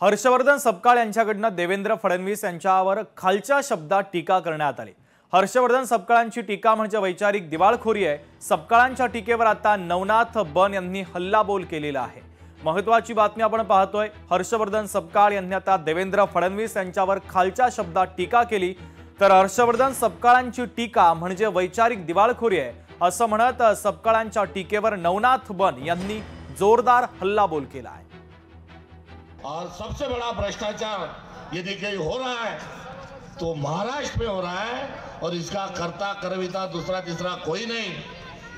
हर्षवर्धन सपकाळ यांच्याकडून देवेंद्र फडणवीस यांच्यावर खालच्या शब्दात टीका करण्यात आली। हर्षवर्धन सपकाळांची टीका म्हणजे वैचारिक दिवाळखोरी आहे। सपकाळांच्या टीकेवर आता नवनाथ बन यांनी हल्लाबोल केलेला आहे। महत्त्वाची बातमी आपण पाहतोय। हर्षवर्धन सपकाळ यांनी आता देवेंद्र फडणवीस यांच्यावर खालच्या शब्दात टीका केली। तर हर्षवर्धन सपकाळांची टीका म्हणजे वैचारिक दिवाळखोरी आहे असं म्हणत सपकाळांच्या टीकेवर नवनाथ बन यांनी जोरदार हल्लाबोल केला आहे। और सबसे बड़ा भ्रष्टाचार यदि कहीं हो रहा है तो महाराष्ट्र में हो रहा है, और इसका कर्ता करविता दूसरा तीसरा कोई नहीं।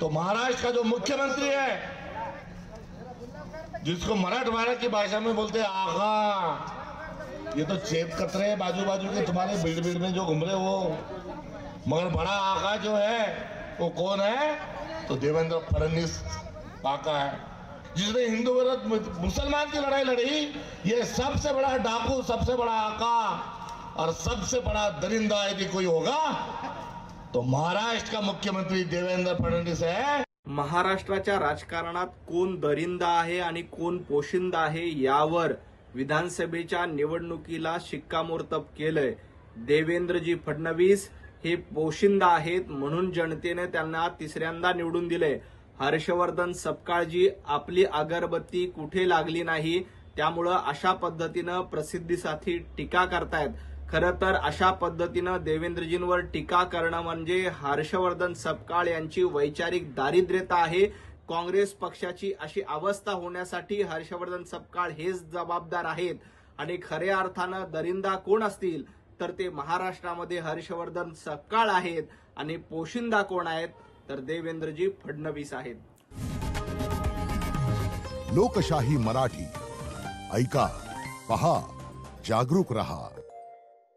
तो महाराष्ट्र का जो मुख्यमंत्री है, जिसको मराठवाड़ा की भाषा में बोलते हैं आगा, ये तो चेप कतरे बाजू बाजू के तुम्हारे भीड़ भीड़ में जो घूम रहे हो, मगर बड़ा आगा जो है वो कौन है? तो देवेंद्र फडणवीस आका है, जिसने हिंदू विरुद्ध मुसलमान की लड़ाई लड़ी। ये सबसे बड़ा डाकू, सबसे बड़ा आका और सबसे बड़ा दरिंदा यदि कोई होगा तो महाराष्ट्र का मुख्यमंत्री देवेंद्र फडणवीस है। महाराष्ट्राच्या राजकारणात कोण दरिंदा आहे आणि कोण पोशिंदा आहे यावर विधानसभेच्या निवडणुकीला शिक्कामोर्तब केलंय। देवेंद्रजी फडणवीस हे पोशिंदा आहेत म्हणून जनतेने त्यांना तिसऱ्यांदा निवडून दिले। हर्षवर्धन सपकाळजी आपली अगरबत्ती कुठे लागली नाही, त्यामुळे अशा पद्धतीने प्रसिद्धीसाठी टीका करतायत। खरं तर अशा पद्धतीने देवेंद्रजींवर टीका करणं म्हणजे हर्षवर्धन सपकाळ यांची वैचारिक दारिद्र्यता आहे। काँग्रेस पक्षाची अशी अवस्था होण्यासाठी हर्षवर्धन सपकाळ हेच जबाबदार आहेत। आणि खऱ्या अर्थानं दरिंदा कोण असतील तर ते महाराष्ट्रामध्ये हर्षवर्धन सपकाळ आहेत, आणि पोशिंदा कोण आहेत तर देवेंद्रजी फडणवीस आहेत। लोकशाही मराठी ऐका, पहा, जागरूक रहा।